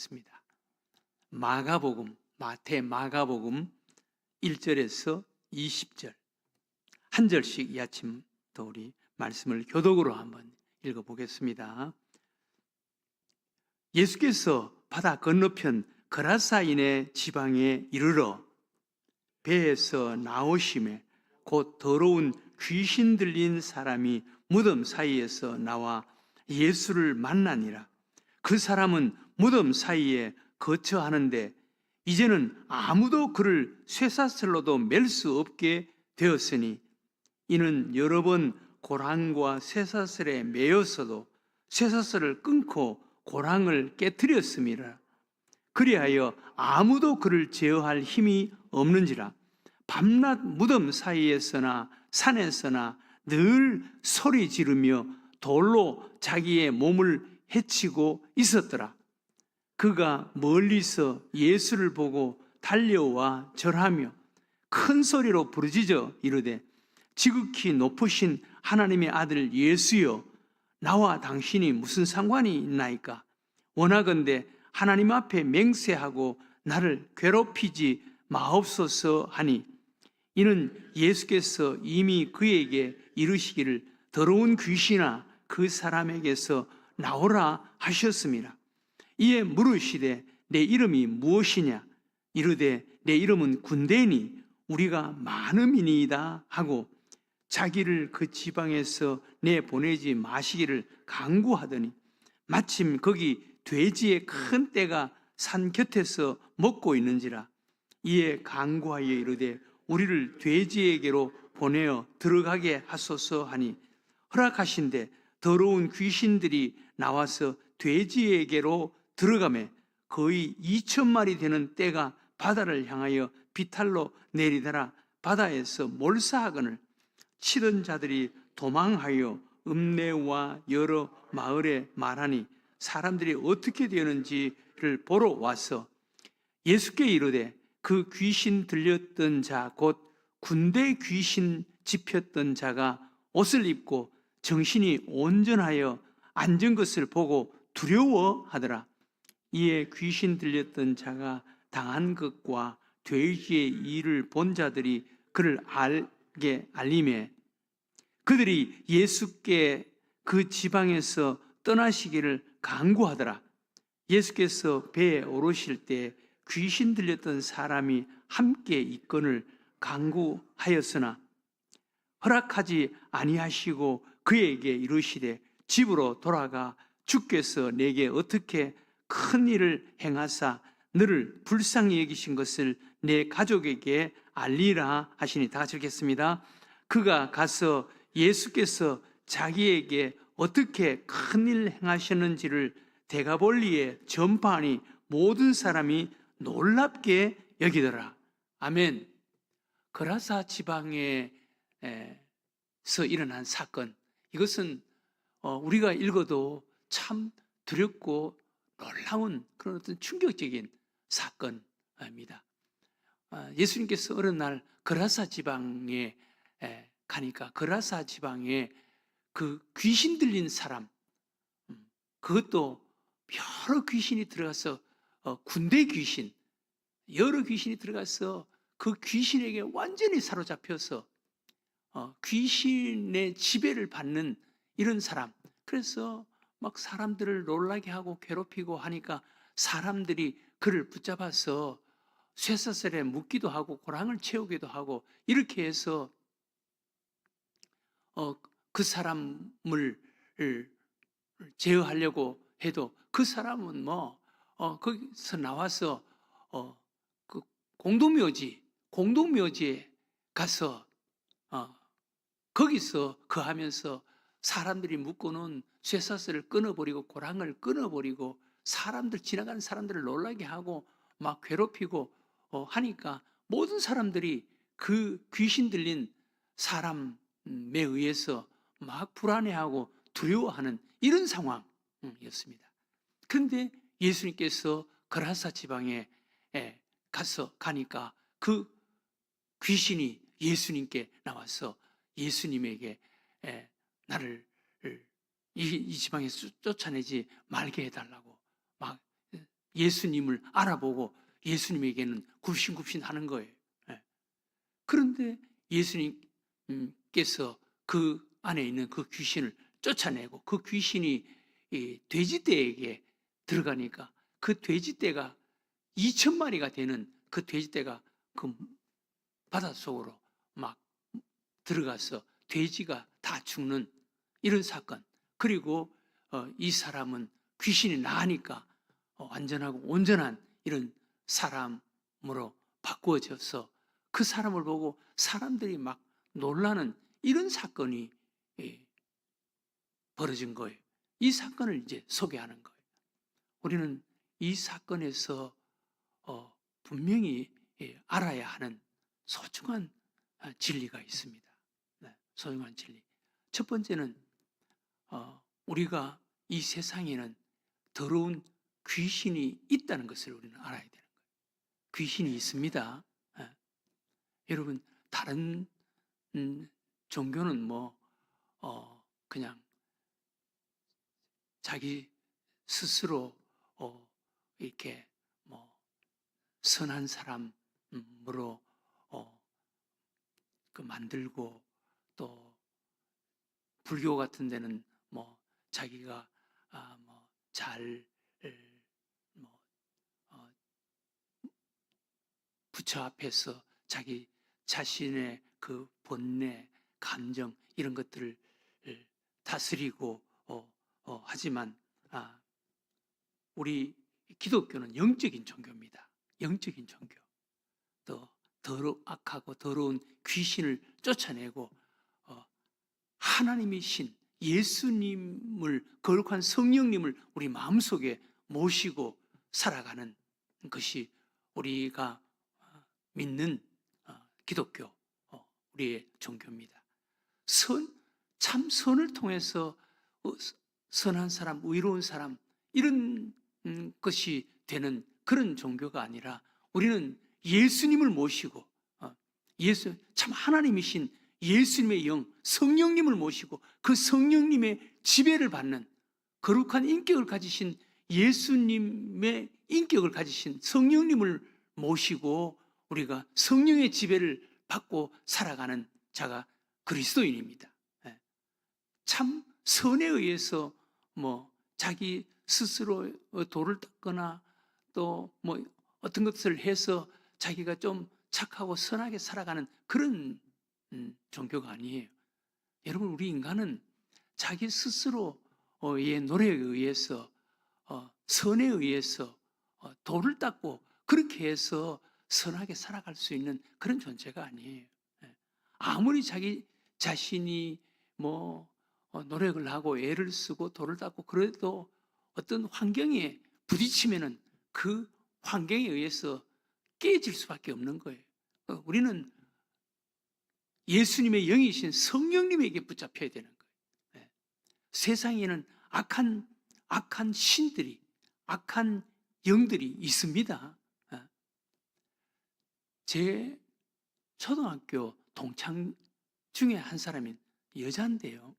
있습니다. 마가복음, 마태 마가복음 1절에서 20절 한 절씩 이 아침도 우리 말씀을 교독으로 한번 읽어보겠습니다. 예수께서 바다 건너편 그라사인의 지방에 이르러 배에서 나오심에 곧 더러운 귀신 들린 사람이 무덤 사이에서 나와 예수를 만나니라. 그 사람은 무덤 사이에 거처하는데 이제는 아무도 그를 쇠사슬로도 맬 수 없게 되었으니 이는 여러 번 고랑과 쇠사슬에 매였어도 쇠사슬을 끊고 고랑을 깨뜨렸음이라. 그리하여 아무도 그를 제어할 힘이 없는지라. 밤낮 무덤 사이에서나 산에서나 늘 소리 지르며 돌로 자기의 몸을 해치고 있었더라. 그가 멀리서 예수를 보고 달려와 절하며 큰 소리로 부르짖어 이르되 지극히 높으신 하나님의 아들 예수여, 나와 당신이 무슨 상관이 있나이까? 원하건대 하나님 앞에 맹세하고 나를 괴롭히지 마옵소서 하니, 이는 예수께서 이미 그에게 이르시기를 더러운 귀신아 그 사람에게서 나오라 하셨습니다. 이에 물으시되 내 이름이 무엇이냐? 이르되 내 이름은 군대니 우리가 많음이니이다 하고 자기를 그 지방에서 내보내지 마시기를 간구하더니 마침 거기 돼지의 큰 떼가 산 곁에서 먹고 있는지라. 이에 간구하여 이르되 우리를 돼지에게로 보내어 들어가게 하소서 하니 허락하신대 더러운 귀신들이 나와서 돼지에게로 들어가매 거의 2,000마리 되는 떼가 바다를 향하여 비탈로 내리더라. 바다에서 몰사하거늘 치던 자들이 도망하여 읍내와 여러 마을에 말하니 사람들이 어떻게 되었는지를 보러 와서 예수께 이르되 그 귀신 들렸던 자 곧 군대 귀신 집혔던 자가 옷을 입고 정신이 온전하여 앉은 것을 보고 두려워하더라. 이에 귀신 들렸던 자가 당한 것과 돼지의 일을 본 자들이 그를 알게 알림에 그들이 예수께 그 지방에서 떠나시기를 간구하더라. 예수께서 배에 오르실 때 귀신 들렸던 사람이 함께 있거늘 간구하였으나 허락하지 아니하시고 그에게 이르시되 집으로 돌아가 주께서 내게 어떻게 큰 일을 행하사 너를 불쌍히 여기신 것을 내 가족에게 알리라 하시니, 다 같이 읽겠습니다. 그가 가서 예수께서 자기에게 어떻게 큰 일 행하셨는지를 데가볼리에 전파하니 모든 사람이 놀랍게 여기더라. 아멘. 그라사 지방에서 일어난 사건, 이것은 우리가 읽어도 참 두렵고 놀라운 그런 어떤 충격적인 사건입니다. 예수님께서 어느 날 그라사 지방에 가니까 그라사 지방에 그 귀신 들린 사람, 그것도 여러 귀신이 들어가서 군대 귀신, 여러 귀신이 들어가서 그 귀신에게 완전히 사로잡혀서 귀신의 지배를 받는 이런 사람. 그래서 막 사람들을 놀라게 하고 괴롭히고 하니까 사람들이 그를 붙잡아서 쇠사슬에 묶기도 하고 고랑을 채우기도 하고 이렇게 해서 그 사람을 제어하려고 해도 그 사람은 거기서 나와서 그 공동묘지에 가서 거기서 거하면서 사람들이 묶어놓은 쇠사슬을 끊어버리고 고랑을 끊어버리고 지나가는 사람들을 놀라게 하고 막 괴롭히고 하니까 모든 사람들이 그 귀신 들린 사람에 의해서 막 불안해하고 두려워하는 이런 상황이었습니다. 그런데 예수님께서 그라사 지방에 가니까 그 귀신이 예수님께 나와서 예수님에게 나를 이 지방에서 쫓아내지 말게 해달라고 막 예수님을 알아보고 예수님에게는 굽신굽신 하는 거예요. 예. 그런데 예수님께서 그 안에 있는 그 귀신을 쫓아내고 그 귀신이 이 돼지떼에게 들어가니까 그 돼지떼가 2,000마리가 되는 그 돼지떼가 그 바닷속으로 막 들어가서 돼지가 다 죽는 이런 사건. 그리고 이 사람은 귀신이 나으니까 완전하고 온전한 이런 사람으로 바꾸어져서 그 사람을 보고 사람들이 막 놀라는 이런 사건이 벌어진 거예요. 이 사건을 이제 소개하는 거예요. 우리는 이 사건에서 분명히 알아야 하는 소중한 진리가 있습니다. 네, 소중한 진리. 첫 번째는 우리가 이 세상에는 더러운 귀신이 있다는 것을 우리는 알아야 되는 거예요. 귀신이 있습니다. 예. 여러분 다른 종교는 뭐 그냥 자기 스스로 이렇게 뭐 선한 사람으로 그 만들고, 또 불교 같은 데는 뭐 자기가 뭐 잘 뭐 부처 앞에서 자기 자신의 그 본래 감정 이런 것들을 다스리고 하지만 우리 기독교는 영적인 종교입니다. 영적인 종교. 또 악하고 더러운 귀신을 쫓아내고 하나님이신 예수님을 거룩한 성령님을 우리 마음속에 모시고 살아가는 것이 우리가 믿는 기독교, 우리의 종교입니다. 참 선을 통해서 선한 사람, 의로운 사람 이런 것이 되는 그런 종교가 아니라 우리는 예수님을 모시고 참 하나님이신 예수님의 영, 성령님을 모시고 그 성령님의 지배를 받는 거룩한 인격을 가지신 예수님의 인격을 가지신 성령님을 모시고 우리가 성령의 지배를 받고 살아가는 자가 그리스도인입니다. 참 선에 의해서 뭐 자기 스스로 도를 닦거나 또 뭐 어떤 것을 해서 자기가 좀 착하고 선하게 살아가는 그런 종교가 아니에요. 여러분, 우리 인간은 자기 스스로의 노력에 의해서 선에 의해서 도를 닦고 그렇게 해서 선하게 살아갈 수 있는 그런 존재가 아니에요. 아무리 자기 자신이 뭐 노력을 하고 애를 쓰고 도를 닦고 그래도 어떤 환경에 부딪히면은 그 환경에 의해서 깨질 수밖에 없는 거예요. 우리는 예수님의 영이신 성령님에게 붙잡혀야 되는 거예요. 세상에는 악한 신들이, 악한 영들이 있습니다. 제 초등학교 동창 중에 한 사람이 여자인데요.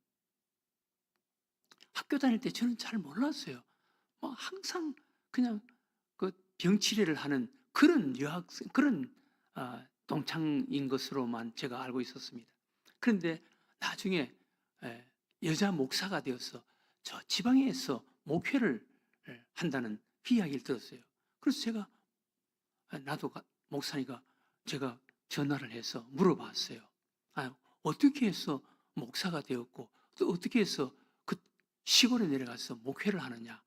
학교 다닐 때 저는 잘 몰랐어요. 뭐 항상 그냥 그 병치레를 하는 그런 여학생, 그런 동창인 것으로만 제가 알고 있었습니다. 그런데 나중에 여자 목사가 되어서 저 지방에서 목회를 한다는 이야기를 들었어요. 그래서 제가 나도 목사니까 제가 전화를 해서 물어봤어요. 어떻게 해서 목사가 되었고 또 어떻게 해서 그 시골에 내려가서 목회를 하느냐.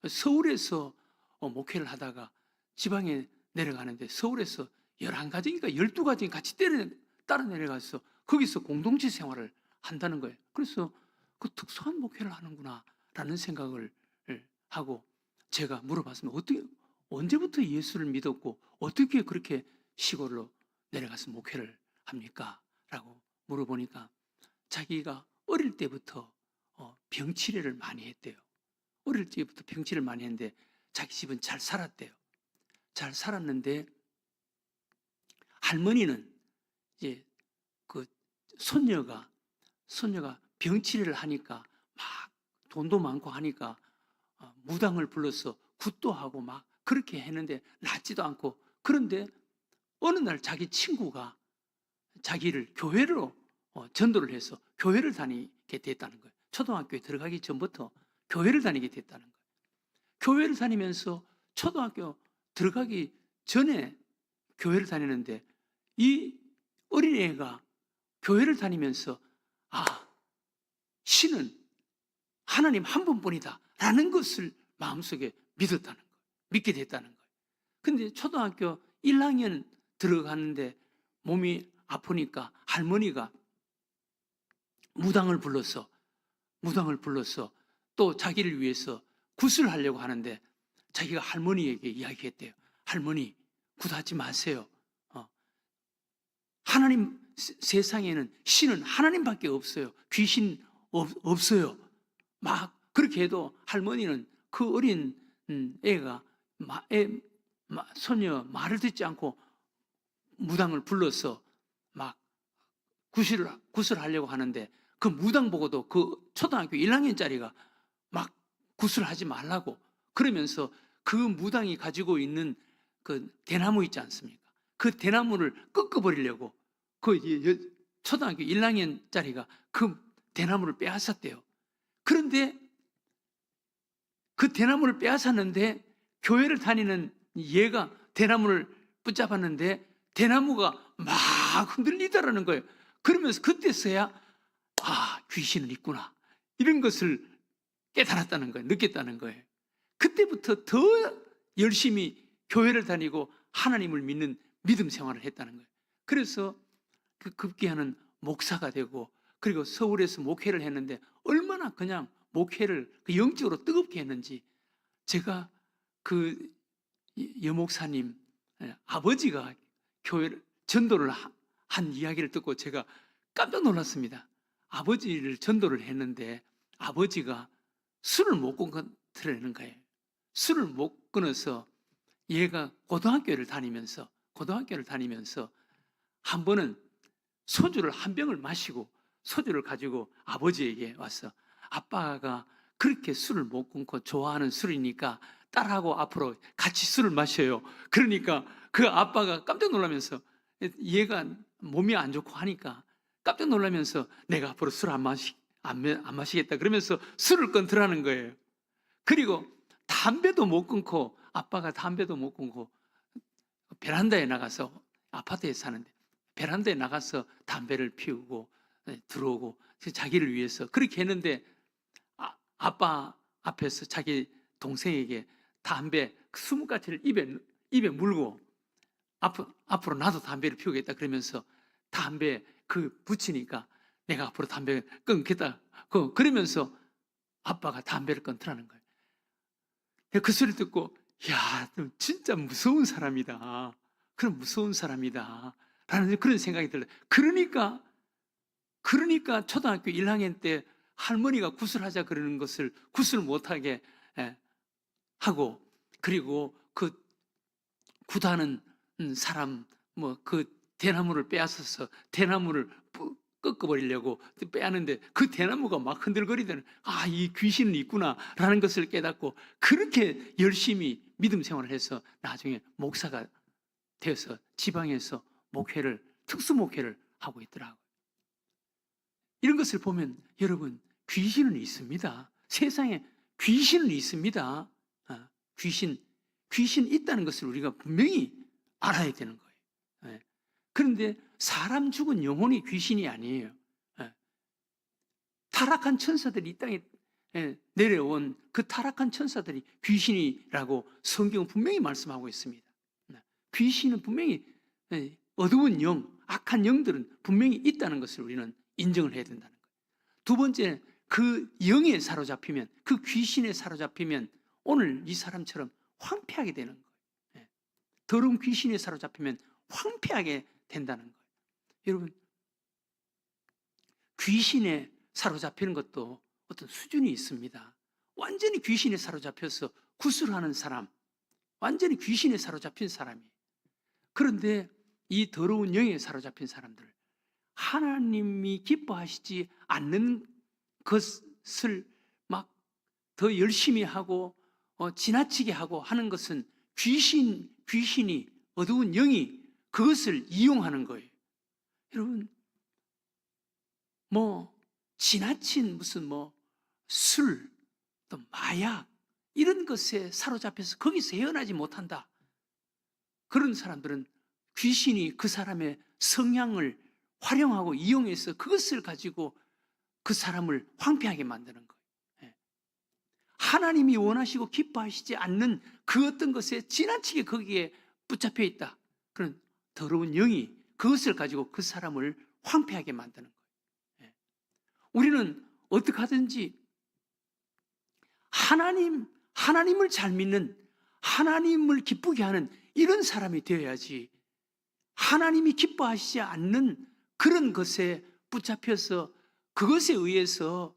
서울에서 목회를 하다가 지방에 내려가는데 서울에서 11가정인가 12가정이 같이 따라 내려가서 거기서 공동체 생활을 한다는 거예요. 그래서 그 특수한 목회를 하는구나 라는 생각을 하고 제가 물어봤습니다. 언제부터 예수를 믿었고 어떻게 그렇게 시골로 내려가서 목회를 합니까? 라고 물어보니까 자기가 어릴 때부터 병치레를 많이 했대요. 어릴 때부터 병치레를 많이 했는데 자기 집은 잘 살았대요. 잘 살았는데 할머니는 이제 그 손녀가 병치레를 하니까 막 돈도 많고 하니까 무당을 불러서 굿도 하고 막 그렇게 했는데 낫지도 않고, 그런데 어느 날 자기 친구가 자기를 교회로 전도를 해서 교회를 다니게 됐다는 거예요. 초등학교에 들어가기 전부터 교회를 다니게 됐다는 거예요. 교회를 다니면서 초등학교 들어가기 전에 교회를 다니는데 이 어린애가 교회를 다니면서 신은 하나님 한 분뿐이다 라는 것을 마음속에 믿었다는 거예요. 믿게 됐다는 거예요. 근데 초등학교 1학년 들어가는데 몸이 아프니까 할머니가 무당을 불러서 또 자기를 위해서 굿을 하려고 하는데 자기가 할머니에게 이야기했대요. 할머니, 굿하지 마세요. 하나님, 세상에는 신은 하나님밖에 없어요. 귀신 없어요. 막 그렇게 해도 할머니는 그 어린 애가 소녀 말을 듣지 않고 무당을 불러서 막 굿을 하려고 하는데 그 무당 보고도 그 초등학교 1학년짜리가 막 굿을 하지 말라고 그러면서 그 무당이 가지고 있는 그 대나무 있지 않습니까? 그 대나무를 꺾어버리려고 그 초등학교 1학년짜리가 그 대나무를 빼앗았대요. 그런데 그 대나무를 빼앗았는데 교회를 다니는 얘가 대나무를 붙잡았는데 대나무가 막 흔들리더라는 거예요. 그러면서 그때서야 귀신은 있구나 이런 것을 깨달았다는 거예요. 느꼈다는 거예요. 그때부터 더 열심히 교회를 다니고 하나님을 믿는 믿음 생활을 했다는 거예요. 그래서 그 급기야는 목사가 되고 그리고 서울에서 목회를 했는데 얼마나 그냥 목회를 영적으로 뜨겁게 했는지 제가 그 여목사님 아버지가 교회를 전도를 한 이야기를 듣고 제가 깜짝 놀랐습니다. 아버지를 전도를 했는데 아버지가 술을 못 끊으려는 거예요. 술을 못 끊어서 얘가 고등학교를 다니면서 한 번은 소주를 한 병을 마시고 소주를 가지고 아버지에게 와서 아빠가 그렇게 술을 못 끊고 좋아하는 술이니까 딸하고 앞으로 같이 술을 마셔요. 그러니까 그 아빠가 깜짝 놀라면서 얘가 몸이 안 좋고 하니까 깜짝 놀라면서 내가 앞으로 술 안 마시겠다 그러면서 술을 끊더라는 거예요. 그리고 담배도 못 끊고 아빠가 담배도 못 끊고 베란다에 나가서 아파트에 사는데 베란다에 나가서 담배를 피우고 들어오고 자기를 위해서 그렇게 했는데 아빠 앞에서 자기 동생에게 담배 20가지를 입에 물고 앞으로 나도 담배를 피우겠다 그러면서 담배 붙이니까 내가 앞으로 담배 끊겠다 그러면서 아빠가 담배를 끊더라는 거예요. 그 소리를 듣고 야, 진짜 무서운 사람이다. 그럼 무서운 사람이다. 라는 그런 생각이 들어요. 그러니까 초등학교 1학년 때 할머니가 굿을 하자 그러는 것을 굿을 못하게 하고 그리고 그 굿하는 사람 그 대나무를 빼앗아서 대나무를 꺾어버리려고 빼앗는데 그 대나무가 막 흔들거리더니 이 귀신은 있구나 라는 것을 깨닫고 그렇게 열심히 믿음 생활을 해서 나중에 목사가 되어서 지방에서 특수 목회를 하고 있더라고요. 이런 것을 보면 여러분 귀신은 있습니다. 세상에 귀신은 있습니다. 귀신 있다는 것을 우리가 분명히 알아야 되는 거예요. 그런데 사람 죽은 영혼이 귀신이 아니에요. 타락한 천사들이 이 땅에 내려온 그 타락한 천사들이 귀신이라고 성경은 분명히 말씀하고 있습니다. 귀신은 분명히 어두운 영, 악한 영들은 분명히 있다는 것을 우리는 인정을 해야 된다는 거예요. 두 번째, 그 영에 사로잡히면, 그 귀신에 사로잡히면 오늘 이 사람처럼 황폐하게 되는 거예요. 더러운 귀신에 사로잡히면 황폐하게 된다는 거예요. 여러분, 귀신에 사로잡히는 것도 어떤 수준이 있습니다. 완전히 귀신에 사로잡혀서 구술하는 사람, 완전히 귀신에 사로잡힌 사람이에요. 그런데 이 더러운 영에 사로잡힌 사람들, 하나님이 기뻐하시지 않는 것을 막 더 열심히 하고 지나치게 하고 하는 것은 귀신이, 어두운 영이 그것을 이용하는 거예요. 여러분, 지나친 무슨 술, 또 마약, 이런 것에 사로잡혀서 거기서 헤어나지 못한다. 그런 사람들은 귀신이 그 사람의 성향을 활용하고 이용해서 그것을 가지고 그 사람을 황폐하게 만드는 거예요. 하나님이 원하시고 기뻐하시지 않는 그 어떤 것에 지나치게 거기에 붙잡혀 있다. 그런 더러운 영이 그것을 가지고 그 사람을 황폐하게 만드는 거예요. 우리는 어떻게 하든지 하나님을 잘 믿는, 하나님을 기쁘게 하는 이런 사람이 되어야지, 하나님이 기뻐하시지 않는 그런 것에 붙잡혀서 그것에 의해서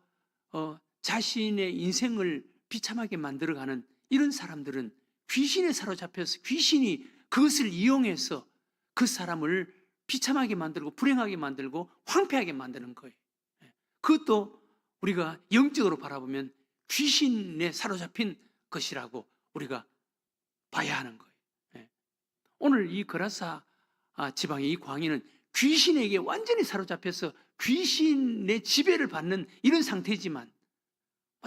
자신의 인생을 비참하게 만들어가는 이런 사람들은 귀신에 사로잡혀서 귀신이 그것을 이용해서 그 사람을 비참하게 만들고 불행하게 만들고 황폐하게 만드는 거예요. 그것도 우리가 영적으로 바라보면 귀신에 사로잡힌 것이라고 우리가 봐야 하는 거예요. 오늘 이 거라사 지방의 이 광인은 귀신에게 완전히 사로잡혀서 귀신의 지배를 받는 이런 상태지만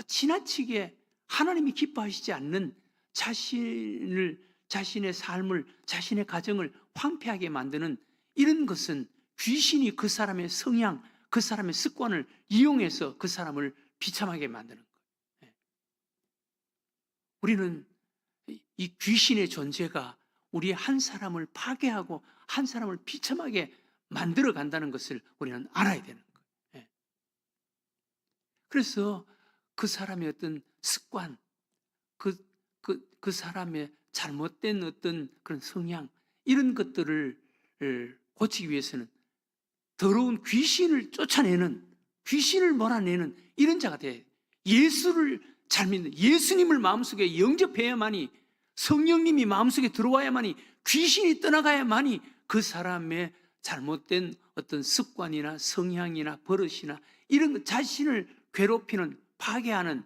지나치게 하나님이 기뻐하시지 않는 자신의 삶을, 자신의 가정을 황폐하게 만드는 이런 것은 귀신이 그 사람의 성향, 그 사람의 습관을 이용해서 그 사람을 비참하게 만드는 거예요. 우리는 이 귀신의 존재가 우리 한 사람을 파괴하고 한 사람을 비참하게 만들어 간다는 것을 우리는 알아야 되는 거예요. 그래서 그 사람의 어떤 습관, 그 사람의 잘못된 어떤 그런 성향, 이런 것들을 고치기 위해서는 더러운 귀신을 쫓아내는, 귀신을 몰아내는 이런 자가 돼요. 예수를 잘 믿는, 예수님을 마음속에 영접해야만이, 성령님이 마음속에 들어와야만이, 귀신이 떠나가야만이 그 사람의 잘못된 어떤 습관이나 성향이나 버릇이나 이런 것, 자신을 괴롭히는, 파괴하는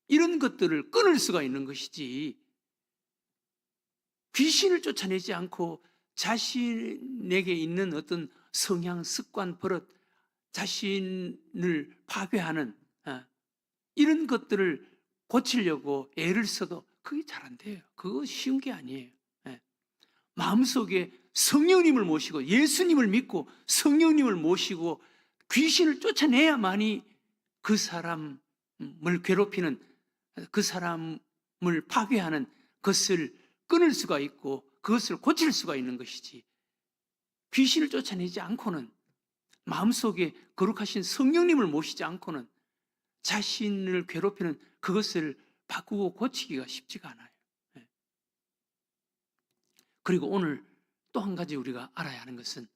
이런 것들을 끊을 수가 있는 것이지, 귀신을 쫓아내지 않고 자신에게 있는 어떤 성향, 습관, 버릇, 자신을 파괴하는 이런 것들을 고치려고 애를 써도 그게 잘 안 돼요. 그거 쉬운 게 아니에요. 마음속에 성령님을 모시고 예수님을 믿고 성령님을 모시고 귀신을 쫓아내야만이 그 사람을 괴롭히는, 그 사람을 파괴하는 것을 끊을 수가 있고 그것을 고칠 수가 있는 것이지, 귀신을 쫓아내지 않고는, 마음속에 거룩하신 성령님을 모시지 않고는 자신을 괴롭히는 그것을 바꾸고 고치기가 쉽지가 않아요. 그리고 오늘 또 한 가지 우리가 알아야 하는 것은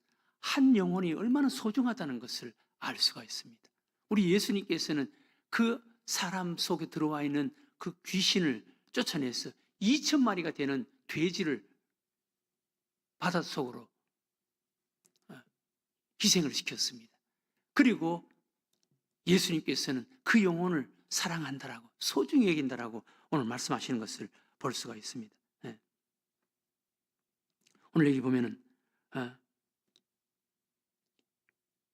한 영혼이 얼마나 소중하다는 것을 알 수가 있습니다. 우리 예수님께서는 그 사람 속에 들어와 있는 그 귀신을 쫓아내서 2,000마리가 되는 돼지를 바닷속으로 희생을 시켰습니다. 그리고 예수님께서는 그 영혼을 사랑한다라고, 소중히 여긴다라고 오늘 말씀하시는 것을 볼 수가 있습니다. 오늘 여기 보면은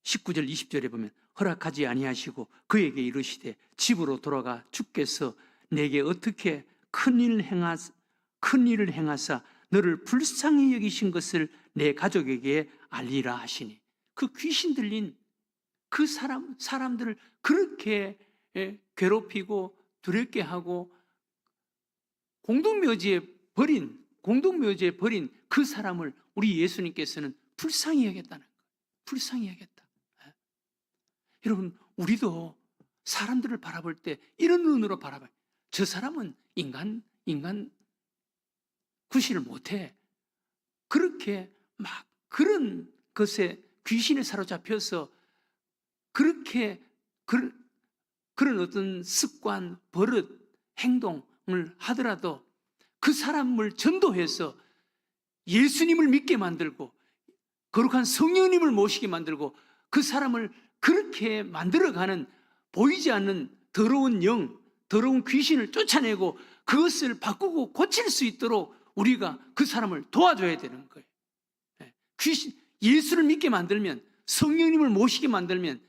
19절 20절에 보면 허락하지 아니하시고 그에게 이르시되 집으로 돌아가 주께서 내게 어떻게 큰 일을 행하사 너를 불쌍히 여기신 것을 내 가족에게 알리라 하시니, 그 귀신 들린 그 사람들을 그렇게 괴롭히고 두렵게 하고 공동묘지에 버린 그 사람을 우리 예수님께서는 불쌍히 여겼다는 거예요. 불쌍히 여겼다. 여러분, 우리도 사람들을 바라볼 때 이런 눈으로 바라봐요. 저 사람은 인간 구실을 못해. 그렇게 막 그런 것에 귀신에 사로잡혀서 그렇게 그런 어떤 습관, 버릇, 행동을 하더라도 그 사람을 전도해서 예수님을 믿게 만들고 거룩한 성령님을 모시게 만들고 그 사람을 그렇게 만들어가는, 보이지 않는 더러운 영, 더러운 귀신을 쫓아내고 그것을 바꾸고 고칠 수 있도록 우리가 그 사람을 도와줘야 되는 거예요. 예수를 믿게 만들면, 성령님을 모시게 만들면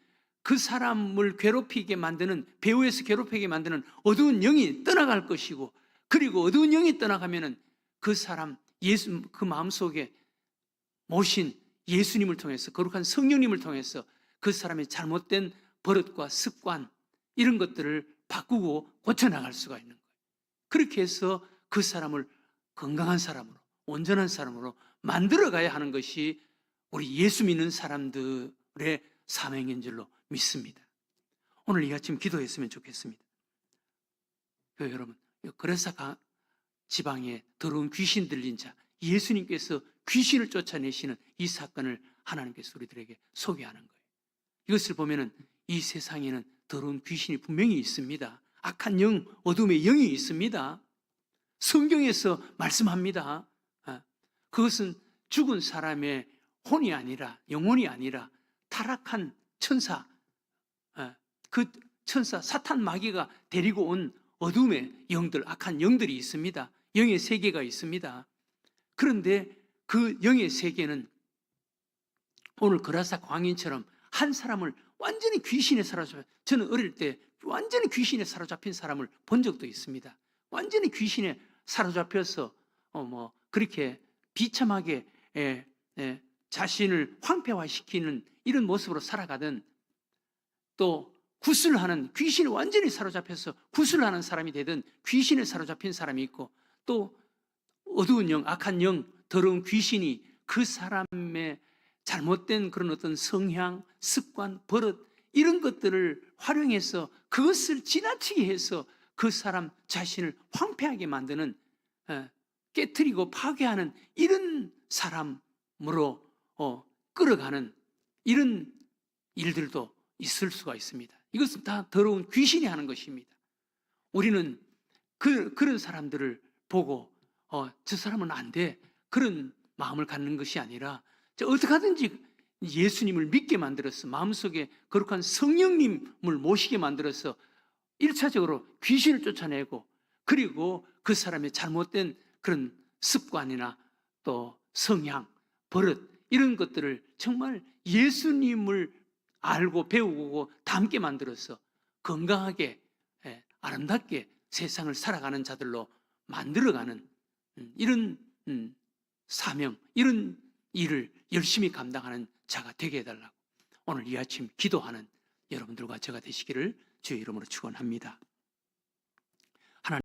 그 사람을 괴롭히게 만드는, 배후에서 괴롭히게 만드는 어두운 영이 떠나갈 것이고, 그리고 어두운 영이 떠나가면은 그 사람, 그 마음속에 모신 예수님을 통해서, 거룩한 성령님을 통해서 그 사람의 잘못된 버릇과 습관, 이런 것들을 바꾸고 고쳐나갈 수가 있는 거예요. 그렇게 해서 그 사람을 건강한 사람으로, 온전한 사람으로 만들어가야 하는 것이 우리 예수 믿는 사람들의 사명인 줄로 믿습니다. 오늘 이 아침 기도했으면 좋겠습니다. 여러분, 그레사 지방에 더러운 귀신 들린 자, 예수님께서 귀신을 쫓아내시는 이 사건을 하나님께서 우리들에게 소개하는 거예요. 이것을 보면은 이 세상에는 더러운 귀신이 분명히 있습니다. 악한 영, 어둠의 영이 있습니다. 성경에서 말씀합니다. 그것은 죽은 사람의 혼이 아니라, 영혼이 아니라 타락한 천사, 그 천사 사탄 마귀가 데리고 온 어둠의 영들, 악한 영들이 있습니다. 영의 세계가 있습니다. 그런데 그 영의 세계는 오늘 그라사 광인처럼 한 사람을 완전히 귀신에 사로잡혀, 저는 어릴 때 완전히 귀신에 사로잡힌 사람을 본 적도 있습니다. 완전히 귀신에 사로잡혀서 그렇게 비참하게 자신을 황폐화시키는 이런 모습으로 살아가든, 또 구슬하는, 귀신에 완전히 사로잡혀서 구슬하는 사람이 되든 귀신에 사로잡힌 사람이 있고, 또 어두운 영, 악한 영, 더러운 귀신이 그 사람의 잘못된 그런 어떤 성향, 습관, 버릇, 이런 것들을 활용해서 그것을 지나치게 해서 그 사람 자신을 황폐하게 만드는, 깨트리고 파괴하는 이런 사람으로 끌어가는 이런 일들도 있을 수가 있습니다. 이것은 다 더러운 귀신이 하는 것입니다. 우리는 그런 사람들을 보고 저 사람은 안 돼, 그런 마음을 갖는 것이 아니라, 어떻게 하든지 예수님을 믿게 만들어서 마음속에 거룩한 성령님을 모시게 만들어서 1차적으로 귀신을 쫓아내고, 그리고 그 사람의 잘못된 그런 습관이나 또 성향, 버릇, 이런 것들을 정말 예수님을 알고 배우고 담게 만들어서 건강하게, 아름답게 세상을 살아가는 자들로 만들어가는 이런 사명, 이런 일을 열심히 감당하는 자가 되게 해달라고 오늘 이 아침 기도하는 여러분들과 제가 되시기를 주의 이름으로 축원합니다.